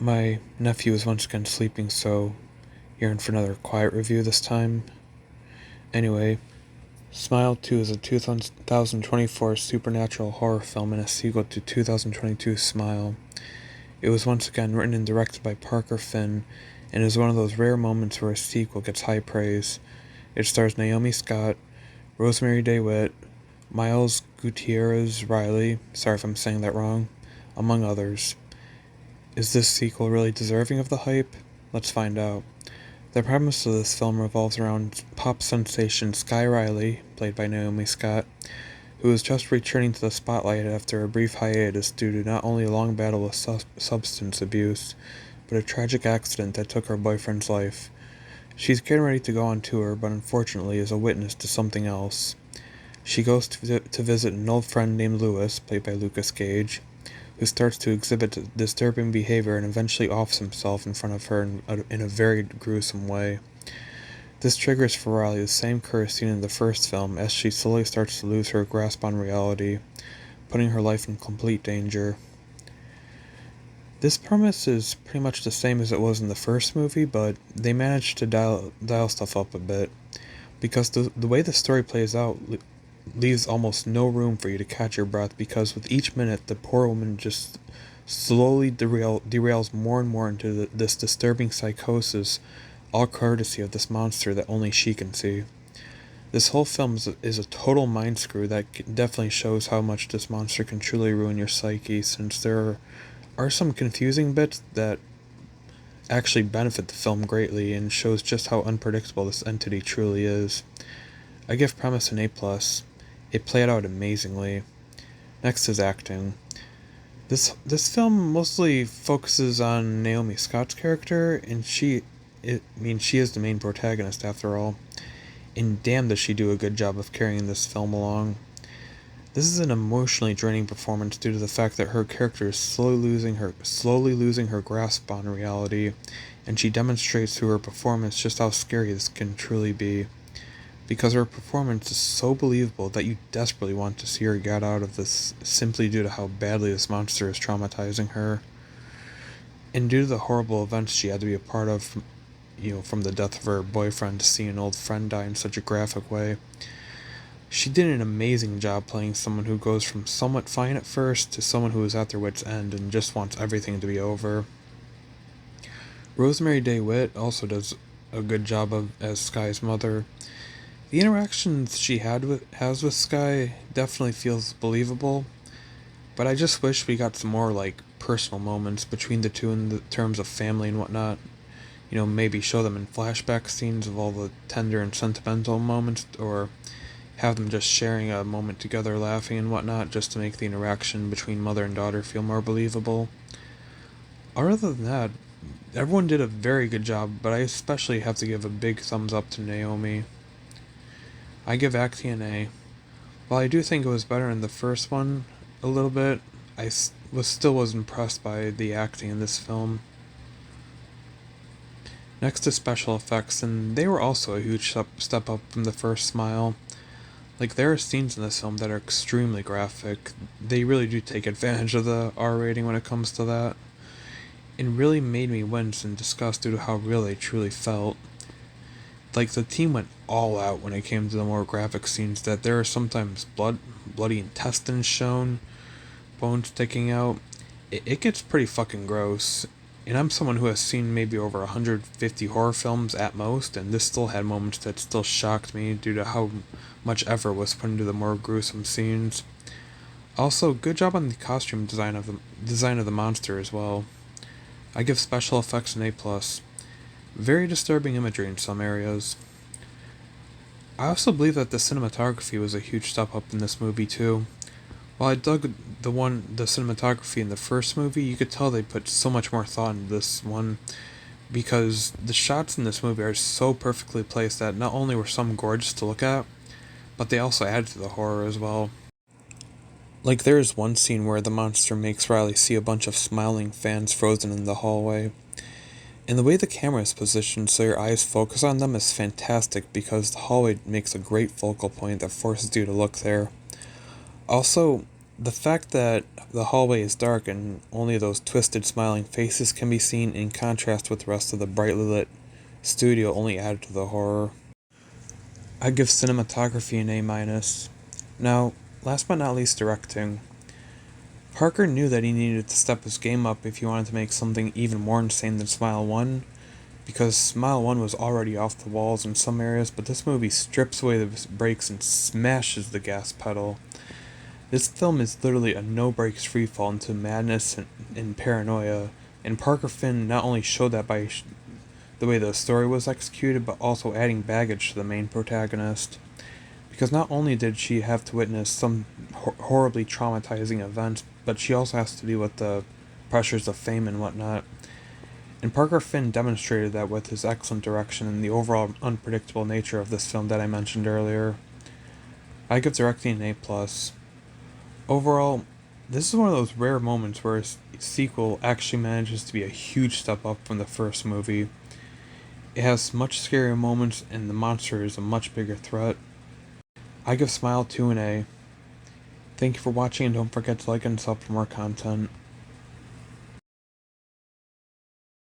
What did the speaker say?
My nephew is once again sleeping, so you're in for another quiet review this time. Anyway, Smile 2 is a 2024 supernatural horror film and a sequel to 2022 Smile. It was once again written and directed by Parker Finn, and is one of those rare moments where a sequel gets high praise. It stars Naomi Scott, Rosemary DeWitt, Miles Gutierrez Riley, sorry if I'm saying that wrong, among others. Is this sequel really deserving of the hype? Let's find out. The premise of this film revolves around pop sensation Sky Riley, played by Naomi Scott, who is just returning to the spotlight after a brief hiatus due to not only a long battle with substance abuse, but a tragic accident that took her boyfriend's life. She's getting ready to go on tour, but unfortunately is a witness to something else. She goes to visit an old friend named Lewis, played by Lucas Gage, who starts to exhibit disturbing behavior and eventually offs himself in front of her in a very gruesome way. This triggers for Riley the same curse seen in the first film as she slowly starts to lose her grasp on reality, putting her life in complete danger. This premise is pretty much the same as it was in the first movie, but they managed to dial stuff up a bit, because the way the story plays out leaves almost no room for you to catch your breath, because with each minute the poor woman just slowly derails more and more into this disturbing psychosis, all courtesy of this monster that only she can see. This whole film is a total mind screw that definitely shows how much this monster can truly ruin your psyche, since there are some confusing bits that actually benefit the film greatly and shows just how unpredictable this entity truly is. I give premise an A+. It played out amazingly. Next is acting. This film mostly focuses on Naomi Scott's character, and she is the main protagonist after all. And damn does she do a good job of carrying this film along. This is an emotionally draining performance due to the fact that her character is slowly losing her grasp on reality, and she demonstrates through her performance just how scary this can truly be, because her performance is so believable that you desperately want to see her get out of this, simply due to how badly this monster is traumatizing her. And due to the horrible events she had to be a part of, from the death of her boyfriend to see an old friend die in such a graphic way, she did an amazing job playing someone who goes from somewhat fine at first to someone who is at their wits' end and just wants everything to be over. Rosemary DeWitt also does a good job as Sky's mother. The interactions she has with Sky definitely feels believable, but I just wish we got some more personal moments between the two in the terms of family and whatnot. Maybe show them in flashback scenes of all the tender and sentimental moments, or have them just sharing a moment together laughing and whatnot, just to make the interaction between mother and daughter feel more believable. Other than that, everyone did a very good job, but I especially have to give a big thumbs up to Naomi. I give acting an A. While I do think it was better in the first one a little bit, I still was impressed by the acting in this film. Next is special effects, and they were also a huge step up from the first Smile. There are scenes in this film that are extremely graphic. They really do take advantage of the R rating when it comes to that. It really made me wince in disgust due to how real they truly felt. The team went all out when it came to the more graphic scenes, that there are sometimes bloody intestines shown, bones sticking out. It gets pretty fucking gross. And I'm someone who has seen maybe over 150 horror films at most, and this still had moments that still shocked me due to how much effort was put into the more gruesome scenes. Also, good job on the costume design of the monster as well. I give special effects an A+. Very disturbing imagery in some areas. I also believe that the cinematography was a huge step up in this movie too. While I dug the cinematography in the first movie, you could tell they put so much more thought into this one, because the shots in this movie are so perfectly placed that not only were some gorgeous to look at, but they also added to the horror as well. There is one scene where the monster makes Riley see a bunch of smiling fans frozen in the hallway. And the way the camera is positioned so your eyes focus on them is fantastic, because the hallway makes a great focal point that forces you to look there. Also, The fact that the hallway is dark and only those twisted smiling faces can be seen in contrast with the rest of the brightly lit studio only added to the horror. I give cinematography an A minus. Now, last but not least, directing. Parker knew that he needed to step his game up if he wanted to make something even more insane than Smile 1, because Smile 1 was already off the walls in some areas, but this movie strips away the brakes and smashes the gas pedal. This film is literally a no brakes freefall into madness and paranoia, and Parker Finn not only showed that by the way the story was executed, but also adding baggage to the main protagonist. Because not only did she have to witness some horribly traumatizing events, but she also has to deal with the pressures of fame and whatnot. And Parker Finn demonstrated that with his excellent direction and the overall unpredictable nature of this film that I mentioned earlier. I give directing an A+. Overall, this is one of those rare moments where a sequel actually manages to be a huge step up from the first movie. It has much scarier moments, and the monster is a much bigger threat. I give Smile 2 an A. Thank you for watching, and don't forget to like and sub for more content.